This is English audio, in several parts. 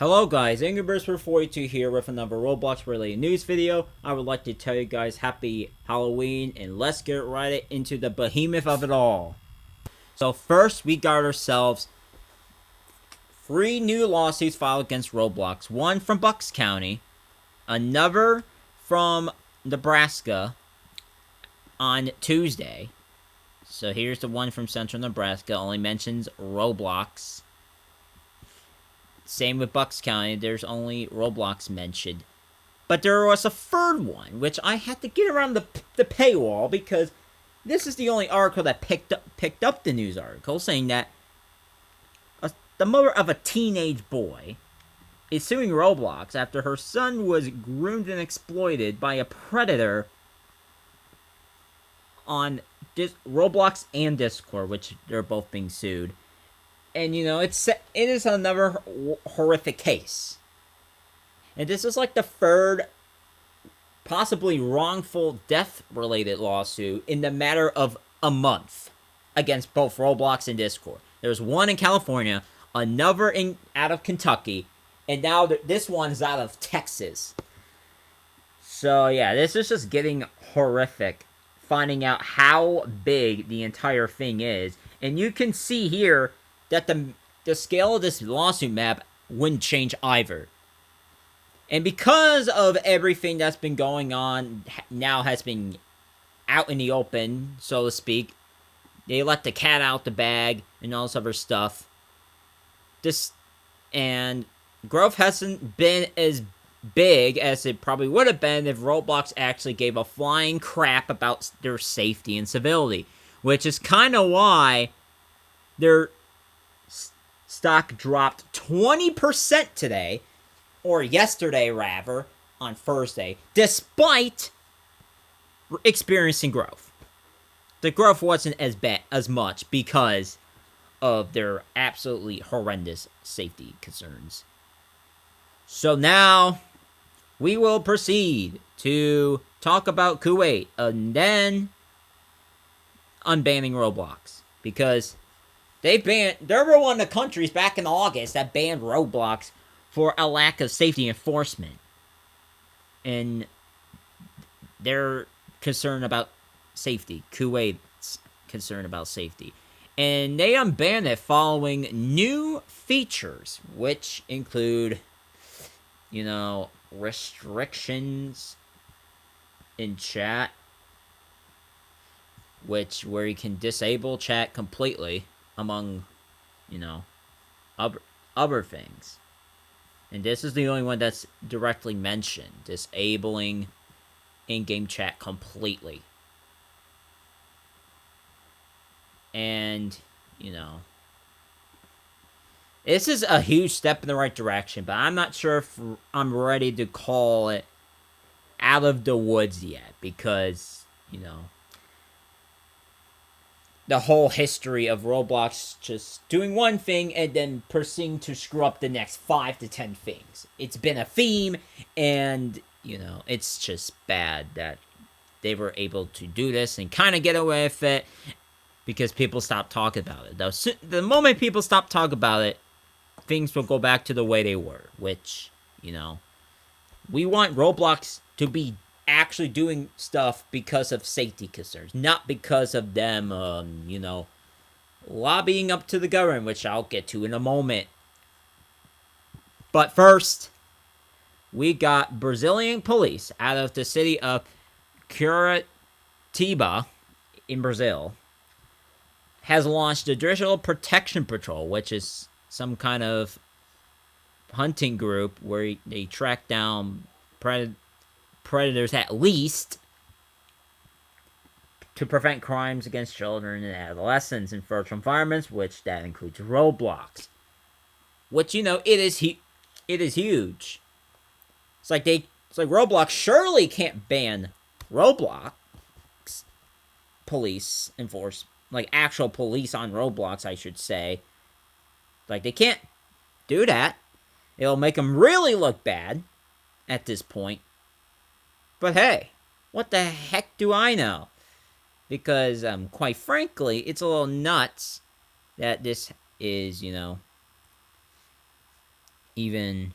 Hello guys, AngryBirds42 here with another Roblox related news video. I would like to tell you guys happy Halloween and let's get right into the behemoth of it all. So first we got ourselves 3 new lawsuits filed against Roblox. One from Bucks County, another from Nebraska on Tuesday. So here's the one from Central Nebraska, only mentions Roblox. Same with Bucks County, there's only Roblox mentioned. But there was a third one, which I had to get around the paywall because this is the only article that picked up the news article saying that the mother of a teenage boy is suing Roblox after her son was groomed and exploited by a predator on Roblox and Discord, which they're both being sued. And, you know, it is another horrific case. And this is like the third, possibly wrongful death-related lawsuit in the matter of a month against both Roblox and Discord. There's one in California, another out of Kentucky, and now this one's out of Texas. So, yeah, this is just getting horrific, finding out how big the entire thing is. And you can see here that the scale of this lawsuit map wouldn't change either. And because of everything that's been going on, now has been out in the open, so to speak, they let the cat out the bag and all this other stuff. And growth hasn't been as big as it probably would have been if Roblox actually gave a flying crap about their safety and civility. Which is kind of why their stock dropped 20% today, or yesterday rather, on Thursday, despite experiencing growth. The growth wasn't as much because of their absolutely horrendous safety concerns. So now, we will proceed to talk about Kuwait, and then unbanning Roblox, because they were one of the countries back in August that banned Roblox for a lack of safety enforcement. And they're concerned about safety. Kuwait's concerned about safety. And they unbanned it following new features, which include, you know, restrictions in chat, where you can disable chat completely, among, you know, other things. And this is the only one that's directly mentioned, disabling in-game chat completely. And, you know, this is a huge step in the right direction, but I'm not sure if I'm ready to call it out of the woods yet, because, you know, the whole history of Roblox just doing one thing and then proceeding to screw up the next 5 to 10 things. It's been a theme, and, you know, it's just bad that they were able to do this and kind of get away with it because people stopped talking about it. The moment people stop talking about it, things will go back to the way they were, which, you know, we want Roblox to be actually doing stuff because of safety concerns, not because of them, you know, lobbying up to the government, which I'll get to in a moment. But first, we got Brazilian police out of the city of Curitiba in Brazil has launched the Digital Protection Patrol, which is some kind of hunting group where they track down predators, at least, to prevent crimes against children and adolescents in virtual environments, which that includes Roblox. Which, you know, it is huge. It's like Roblox surely can't ban Roblox police enforce, like actual police on Roblox, I should say. Like, they can't do that. It'll make them really look bad at this point. But hey, what the heck do I know? Because, quite frankly, it's a little nuts that this is, you know, even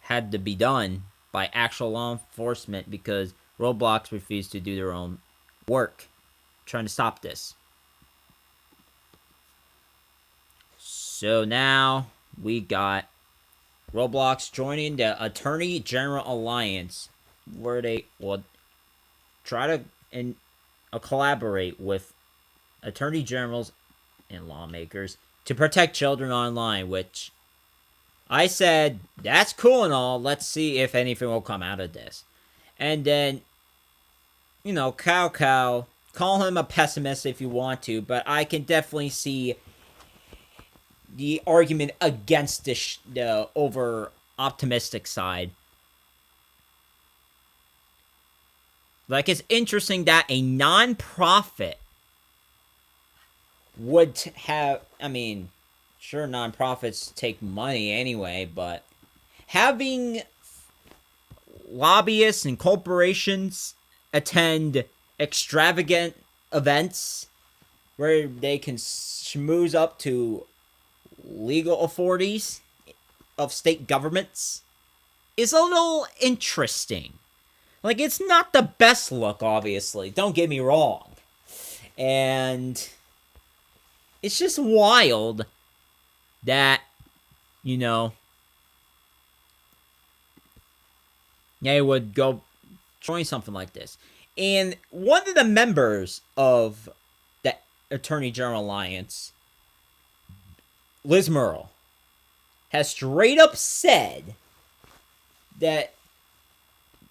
had to be done by actual law enforcement because Roblox refused to do their own work trying to stop this. So now we got Roblox joining the Attorney General Alliance, where they will try to collaborate with attorney generals and lawmakers to protect children online, which I said, that's cool and all. Let's see if anything will come out of this. And then, call him a pessimist if you want to, but I can definitely see the argument against the over optimistic side. Like, it's interesting that a non-profit would have, sure, non-profits take money anyway, but having lobbyists and corporations attend extravagant events where they can schmooze up to legal authorities of state governments is a little interesting. Like, it's not the best look, obviously. Don't get me wrong. And it's just wild that, they would go join something like this. And one of the members of the Attorney General Alliance, Liz Merle, has straight up said that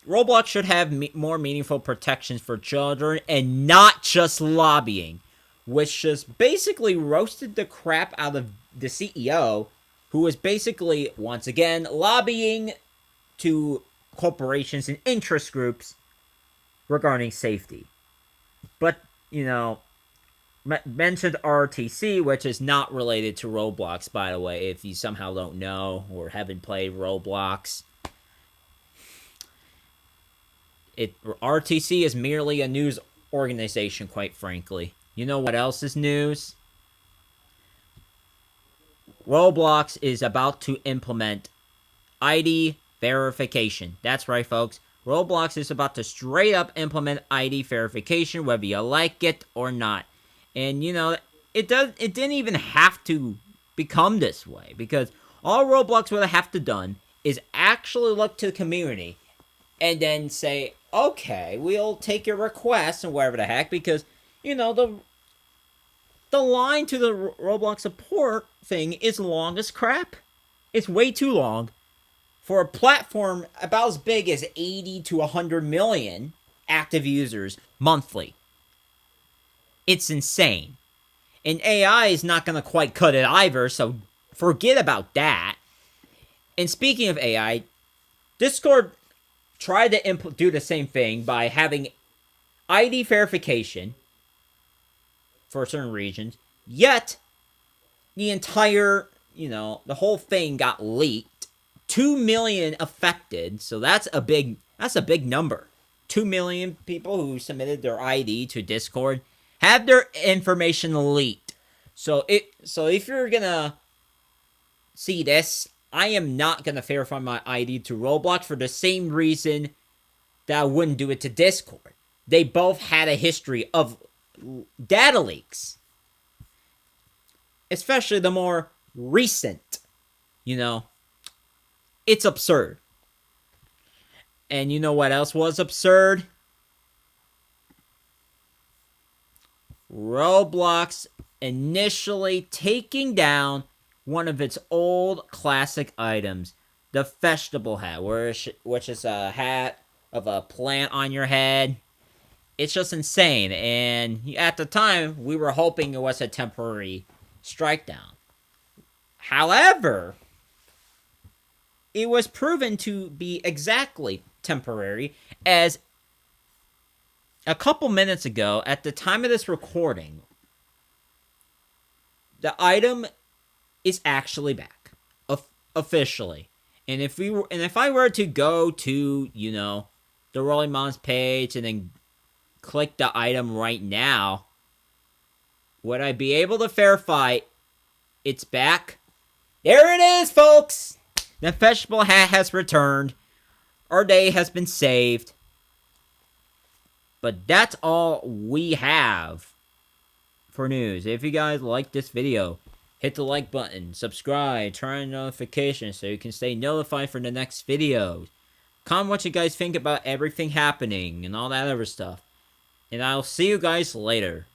Roblox should have more meaningful protections for children and not just lobbying, which just basically roasted the crap out of the CEO, who was basically, once again, lobbying to corporations and interest groups regarding safety. But, mentioned RTC, which is not related to Roblox, by the way, if you somehow don't know or haven't played Roblox. RTC is merely a news organization, quite frankly. You know what else is news? Roblox is about to implement ID verification. That's right, folks. Roblox is about to straight up implement ID verification, whether you like it or not. And, it didn't even have to become this way, because all Roblox would have to done is actually look to the community and then say, okay, we'll take your request and whatever the heck, because, the line to the Roblox support thing is long as crap. It's way too long for a platform about as big as 80 to 100 million active users monthly. It's insane. And AI is not going to quite cut it either, so forget about that. And speaking of AI, Discord tried to do the same thing by having ID verification for certain regions, yet the entire, the whole thing got leaked. 2 million affected, so that's a big number. 2 million people who submitted their ID to Discord have their information leaked. So if you're gonna see this, I am not gonna verify my ID to Roblox for the same reason that I wouldn't do it to Discord. They both had a history of data leaks. Especially the more recent, It's absurd. And you know what else was absurd? Roblox initially taking down one of its old classic items, the vegetable hat, which is a hat of a plant on your head. It's just insane. And at the time, we were hoping it was a temporary strike down. However, it was proven to be exactly temporary, as a couple minutes ago, at the time of this recording, the item is actually back, officially. And if I were to go to, the Rolling Moms page and then click the item right now, would I be able to verify it's back? There it is, folks! The vegetable hat has returned. Our day has been saved. But that's all we have for news. If you guys like this video, hit the like button, subscribe, turn on notifications so you can stay notified for the next video. Comment what you guys think about everything happening and all that other stuff. And I'll see you guys later.